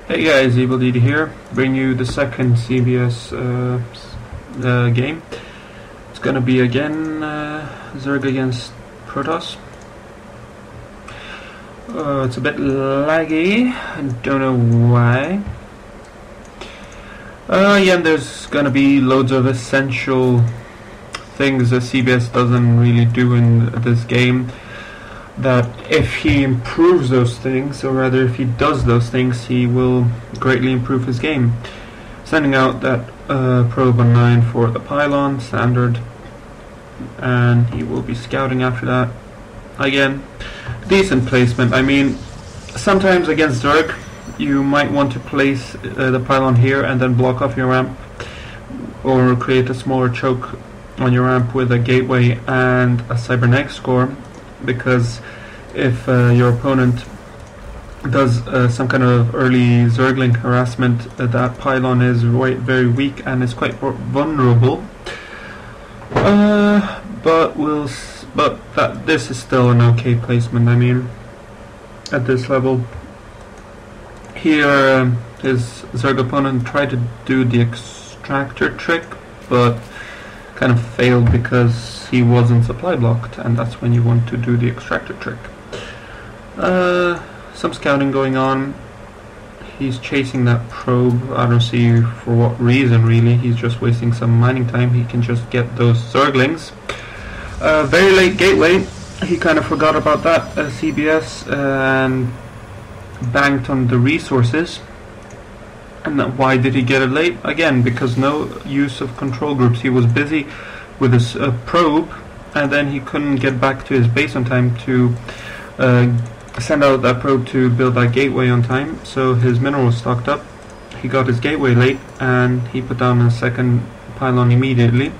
Hey guys, EvilDD here, bring you the second CBS game. It's gonna be again Zerg against Protoss. It's a bit laggy, I don't know why. Yeah, there's gonna be loads of essential things that CBS doesn't really do in this game, that if he improves those things, or rather if he does those things, he will greatly improve his game. Sending out that probe on 9 for the pylon, standard, and he will be scouting after that. Again, decent placement. I mean, sometimes against Zerg, you might want to place the pylon here and then block off your ramp, or create a smaller choke on your ramp with a gateway and a cybernetic score, because if your opponent does some kind of early Zergling harassment, that pylon is very weak and is quite vulnerable. But this is still an okay placement. I mean, at this level. Here, his Zerg opponent tried to do the extractor trick, but kind of failed because he wasn't supply blocked, and that's when you want to do the extractor trick. Some scouting going on. He's chasing that probe. I don't see for what reason really. He's just wasting some mining time. He can just get those Zerglings. Very late gateway. He kind of forgot about that CBS and banked on the resources. And why did he get it late? Again, because no use of control groups. He was busy with his probe, and then he couldn't get back to his base on time to send out that probe to build that gateway on time. So his minerals stocked up. He got his gateway late, and he put down a second pylon immediately.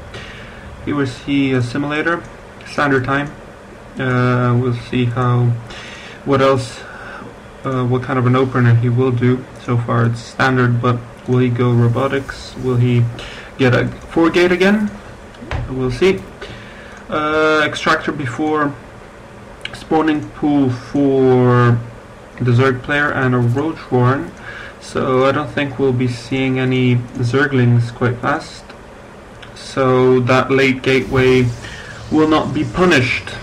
Here we see a simulator, standard time. We'll see what kind of an opener he will do. So far it's standard, but will he go robotics? Will he get a 4-gate again? We'll see. Extractor before spawning pool for the Zerg player and a Roach Warren. So I don't think we'll be seeing any Zerglings quite fast. So that late gateway will not be punished.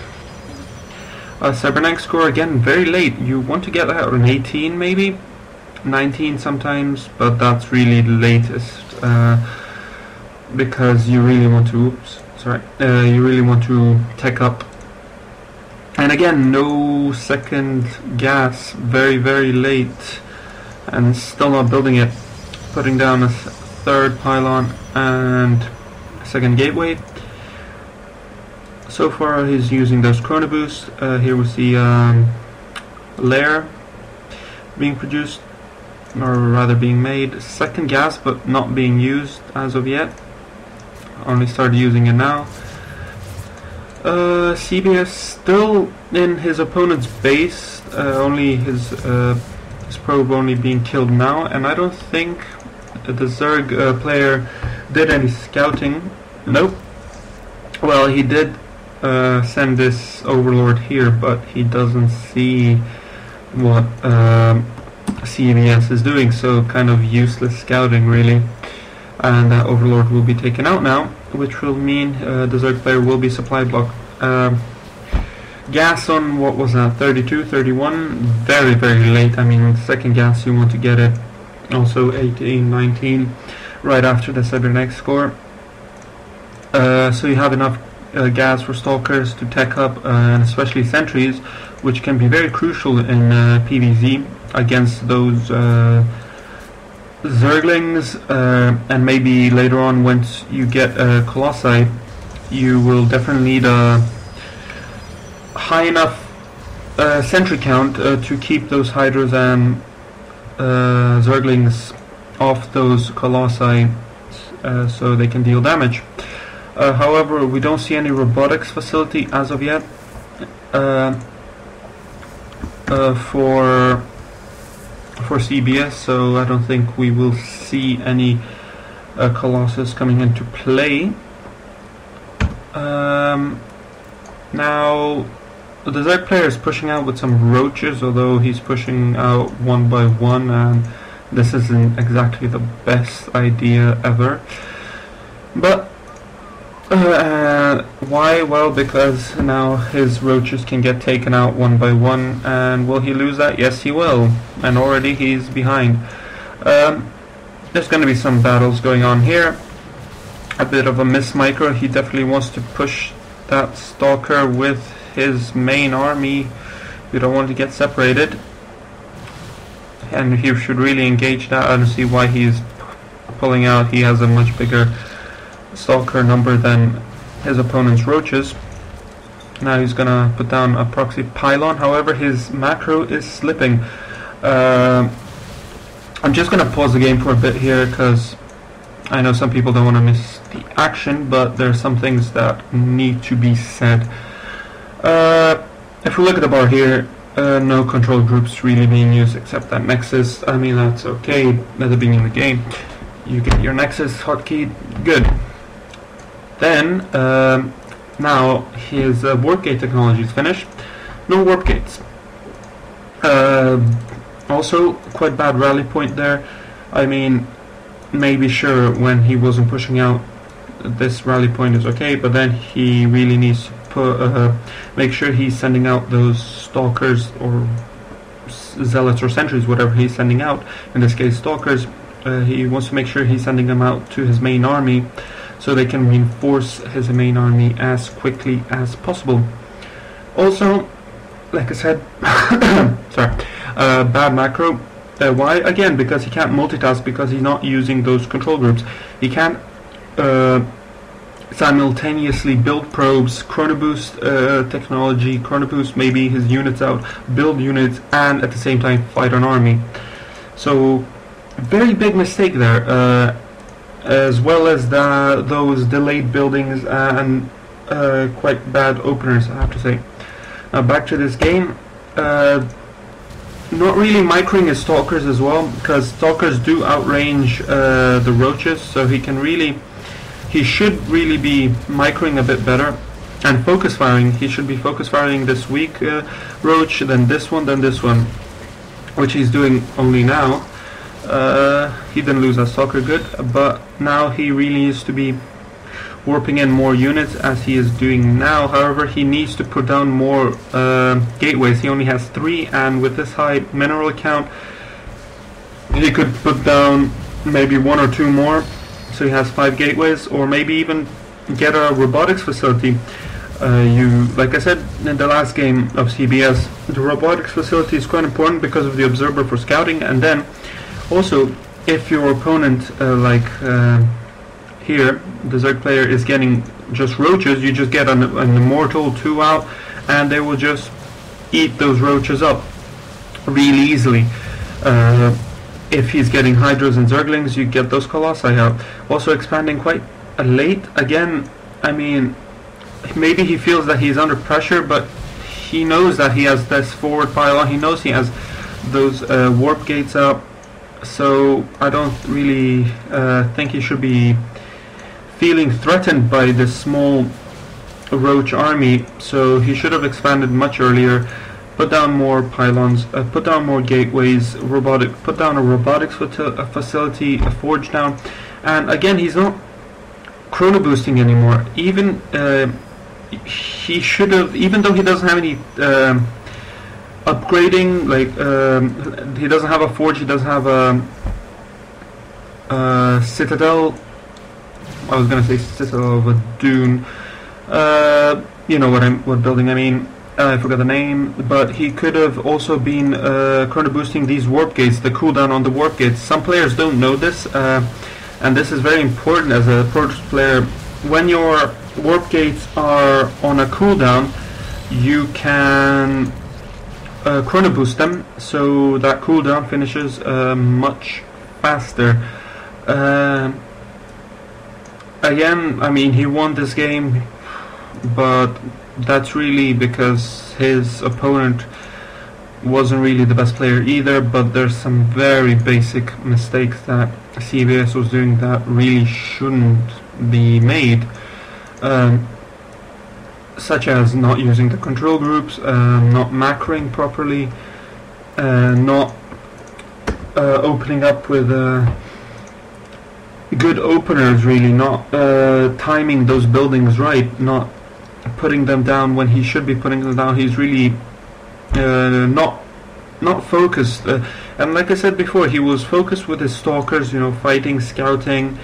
Cybernetic score again very late. You want to get that on 18 maybe, 19 sometimes, but that's really the latest because you really want to. You really want to tech up. And again, no second gas. Very late, and still not building it. Putting down a third pylon and a second gateway. So far he's using those chrono boosts. Here we see lair being produced, or rather being made. Second gas, but not being used as of yet. Only started using it now. CBS still in his opponent's base. Only his probe only being killed now, and I don't think the Zerg player did any scouting. Nope. Well, he did send this overlord here, but he doesn't see what CBS is doing, so kind of useless scouting really. And that overlord will be taken out now, which will mean the Zerg player will be supply blocked. Gas on, what was that, 32, 31, very late. I mean, second gas you want to get it also 18, 19 right after the cybernetic score. So you have enough gas for stalkers to tech up, and especially sentries, which can be very crucial in PvZ against those Zerglings, and maybe later on once you get Colossi, you will definitely need a high enough sentry count to keep those Hydras and Zerglings off those Colossi, so they can deal damage. However, we don't see any robotics facility as of yet for CBS, so I don't think we will see any Colossus coming into play. Now the Zerg player is pushing out with some roaches, although he's pushing out one by one, and this isn't exactly the best idea ever. But why? Well, because now his roaches can get taken out one by one, and will he lose that? Yes, he will, and already he's behind. There's going to be some battles going on here. A bit of a miss micro. He definitely wants to push that stalker with his main army. We don't want to get separated, and he should really engage that. I don't see why he's pulling out. He has a much bigger stalker number than his opponent's roaches. Now he's gonna put down a proxy pylon. However, his macro is slipping. I'm just gonna pause the game for a bit here because I know some people don't want to miss the action, but there are some things that need to be said. If we look at the bar here, no control groups really being used except that Nexus. I mean, that's okay at the beginning of the game. You get your Nexus hotkey, good. Then, now his warp gate technology is finished. No warp gates. Also, quite bad rally point there. I mean, maybe sure when he wasn't pushing out, this rally point is okay, but then he really needs to put, make sure he's sending out those stalkers or zealots or sentries, whatever he's sending out. In this case, stalkers. He wants to make sure he's sending them out to his main army, so they can reinforce his main army as quickly as possible. Also, like I said, sorry, bad macro. Why? Again, because he can't multitask, because he's not using those control groups. He can't simultaneously build probes, chronoboost technology, chronoboost maybe his units out, build units, and at the same time fight an army. So, very big mistake there. As well as those delayed buildings and quite bad openers, I have to say. Now back to this game. Not really microing his stalkers as well, because stalkers do outrange the roaches, so he should really be microing a bit better and focus firing. He should be focus firing this weak roach, then this one, which he's doing only now. He didn't lose that stalker, good, but now he really needs to be warping in more units as he is doing now. However, he needs to put down more gateways. He only has 3, and with this high mineral count, he could put down maybe 1 or 2 more, so he has 5 gateways, or maybe even get a robotics facility. Like I said in the last game of CBS, the robotics facility is quite important because of the observer for scouting, and then also if your opponent here, the Zerg player is getting just roaches, you just get an immortal 2 out, and they will just eat those roaches up really easily. If he's getting hydras and zerglings, you get those colossi out. Also expanding quite late. Again, I mean, maybe he feels that he's under pressure, but he knows that he has this forward pylon. He knows he has those warp gates out. So I don't really think he should be feeling threatened by this small roach army, so he should have expanded much earlier, put down more pylons, put down more gateways, put down a robotics facility, a forge down, and again, he's not chrono boosting anymore. Even he should have, even though he doesn't have any upgrading, like he doesn't have a forge, he doesn't have a citadel. I was gonna say Citadel of a Dune. You know what building I mean. I forgot the name, but he could have also been chrono boosting these warp gates, the cooldown on the warp gates. Some players don't know this, and this is very important as a pro player. When your warp gates are on a cooldown, you can chrono boost them, so that cooldown finishes much faster. Again, I mean, he won this game, but that's really because his opponent wasn't really the best player either, but there's some very basic mistakes that CBS was doing that really shouldn't be made, such as not using the control groups, not macroing properly, not opening up with good openers, really, not timing those buildings right, not putting them down when he should be putting them down. He's really not focused, and like I said before, he was focused with his stalkers, you know, fighting, scouting,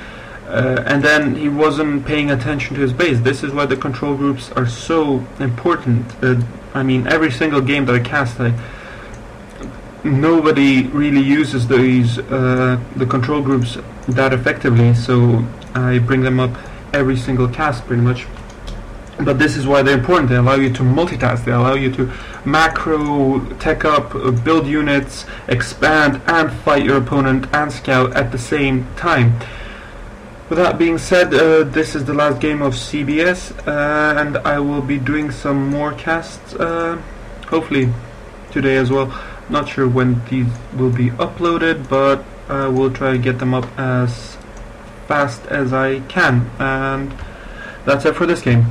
and then he wasn't paying attention to his base. This is why the control groups are so important. I mean, every single game that I cast, nobody really uses these the control groups that effectively, so I bring them up every single cast pretty much. But this is why they're important. They allow you to multitask, they allow you to macro, tech up, build units, expand, and fight your opponent and scout at the same time. With that being said, this is the last game of CBS, and I will be doing some more casts, hopefully today as well. Not sure when these will be uploaded, but I will try to get them up as fast as I can. And that's it for this game.